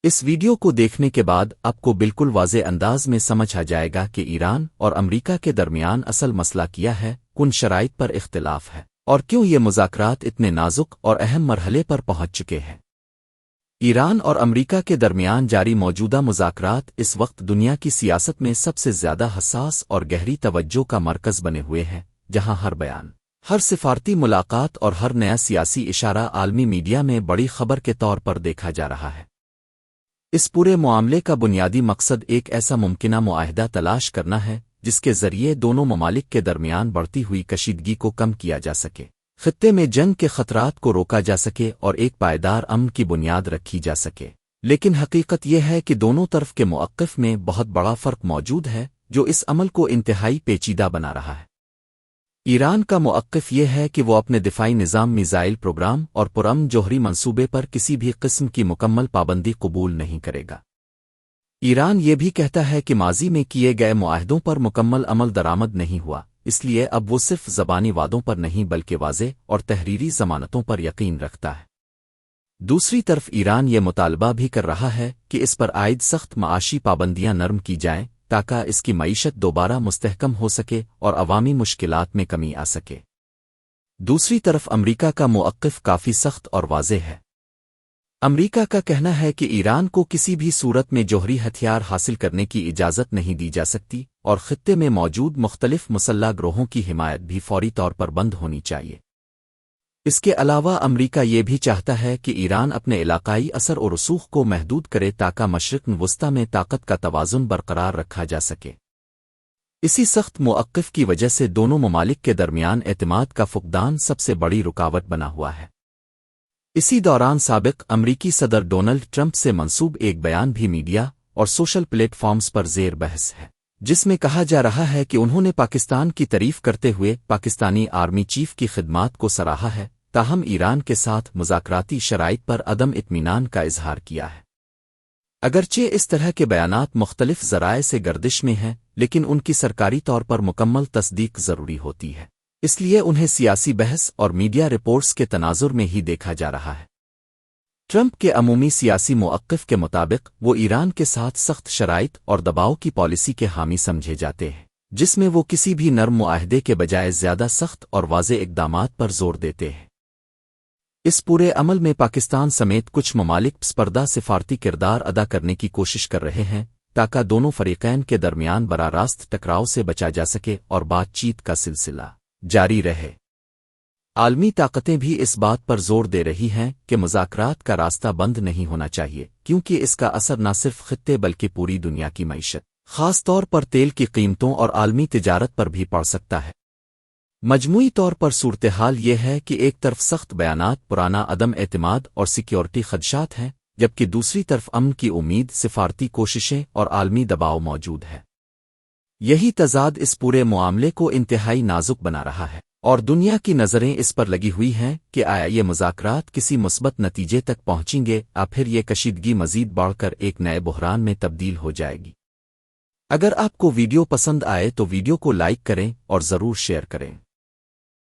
اس video کو دیکھنے کے بعد آپ کو بالکل واضح انداز میں سمجھ آ جائے گا کہ ایران اور امریکہ کے درمیان اصل مسئلہ کیا ہے، کن شرائط پر اختلاف ہے، اور کیوں یہ مذاکرات اتنے نازک اور اہم مرحلے پر پہنچ چکے ہیں۔ ایران اور امریکہ کے درمیان جاری موجودہ مذاکرات اس وقت دنیا کی سیاست میں سب سے زیادہ حساس اور گہری توجہ کا مرکز بنے ہوئے ہیں، جہاں ہر بیان، ہر سفارتی ملاقات اور ہر نیا سیاسی اشارہ عالمی میڈیا میں بڑی خبر کے طور پر دیکھا جا رہا ہے۔ اس پورے معاملے کا بنیادی مقصد ایک ایسا ممکنہ معاہدہ تلاش کرنا ہے جس کے ذریعے دونوں ممالک کے درمیان بڑھتی ہوئی کشیدگی کو کم کیا جا سکے، خطے میں جنگ کے خطرات کو روکا جا سکے اور ایک پائیدار امن کی بنیاد رکھی جا سکے۔ لیکن حقیقت یہ ہے کہ دونوں طرف کے موقف میں بہت بڑا فرق موجود ہے جو اس عمل کو انتہائی پیچیدہ بنا رہا ہے۔ ایران کا موقف یہ ہے کہ وہ اپنے دفاعی نظام، میزائل پروگرام اور پرامن جوہری منصوبے پر کسی بھی قسم کی مکمل پابندی قبول نہیں کرے گا۔ ایران یہ بھی کہتا ہے کہ ماضی میں کیے گئے معاہدوں پر مکمل عمل درآمد نہیں ہوا، اس لیے اب وہ صرف زبانی وعدوں پر نہیں بلکہ واضح اور تحریری ضمانتوں پر یقین رکھتا ہے۔ دوسری طرف ایران یہ مطالبہ بھی کر رہا ہے کہ اس پر عائد سخت معاشی پابندیاں نرم کی جائیں تاکہ اس کی معیشت دوبارہ مستحکم ہو سکے اور عوامی مشکلات میں کمی آ سکے۔ دوسری طرف امریکہ کا موقف کافی سخت اور واضح ہے۔ امریکہ کا کہنا ہے کہ ایران کو کسی بھی صورت میں جوہری ہتھیار حاصل کرنے کی اجازت نہیں دی جا سکتی اور خطے میں موجود مختلف مسلح گروہوں کی حمایت بھی فوری طور پر بند ہونی چاہیے۔ اس کے علاوہ امریکہ یہ بھی چاہتا ہے کہ ایران اپنے علاقائی اثر و رسوخ کو محدود کرے تاکہ مشرق وسطی میں طاقت کا توازن برقرار رکھا جا سکے۔ اسی سخت موقف کی وجہ سے دونوں ممالک کے درمیان اعتماد کا فقدان سب سے بڑی رکاوٹ بنا ہوا ہے۔ اسی دوران سابق امریکی صدر ڈونلڈ ٹرمپ سے منسوب ایک بیان بھی میڈیا اور سوشل پلیٹ فارمز پر زیر بحث ہے، جس میں کہا جا رہا ہے کہ انہوں نے پاکستان کی تعریف کرتے ہوئے پاکستانی آرمی چیف کی خدمات کو سراہا ہے، تاہم ایران کے ساتھ مذاکراتی شرائط پر عدم اطمینان کا اظہار کیا ہے۔ اگرچہ اس طرح کے بیانات مختلف ذرائع سے گردش میں ہیں، لیکن ان کی سرکاری طور پر مکمل تصدیق ضروری ہوتی ہے، اس لیے انہیں سیاسی بحث اور میڈیا رپورٹس کے تناظر میں ہی دیکھا جا رہا ہے۔ ٹرمپ کے عمومی سیاسی موقف کے مطابق وہ ایران کے ساتھ سخت شرائط اور دباؤ کی پالیسی کے حامی سمجھے جاتے ہیں، جس میں وہ کسی بھی نرم معاہدے کے بجائے زیادہ سخت اور واضح اقدامات پر زور دیتے ہیں۔ اس پورے عمل میں پاکستان سمیت کچھ ممالک پسپردہ سفارتی کردار ادا کرنے کی کوشش کر رہے ہیں تاکہ دونوں فریقین کے درمیان براہ راست ٹکراؤ سے بچا جا سکے اور بات چیت کا سلسلہ جاری رہے۔ عالمی طاقتیں بھی اس بات پر زور دے رہی ہیں کہ مذاکرات کا راستہ بند نہیں ہونا چاہیے، کیونکہ اس کا اثر نہ صرف خطے بلکہ پوری دنیا کی معیشت، خاص طور پر تیل کی قیمتوں اور عالمی تجارت پر بھی پڑ سکتا ہے۔ مجموعی طور پر صورتحال یہ ہے کہ ایک طرف سخت بیانات، پرانا عدم اعتماد اور سیکیورٹی خدشات ہیں، جبکہ دوسری طرف امن کی امید، سفارتی کوششیں اور عالمی دباؤ موجود ہے۔ یہی تضاد اس پورے معاملے کو انتہائی نازک بنا رہا ہے، اور دنیا کی نظریں اس پر لگی ہوئی ہیں کہ آیا یہ مذاکرات کسی مثبت نتیجے تک پہنچیں گے یا پھر یہ کشیدگی مزید بڑھ کر ایک نئے بحران میں تبدیل ہو جائے گی۔ اگر آپ کو ویڈیو پسند آئے تو ویڈیو کو لائک کریں اور ضرور شیئر کریں۔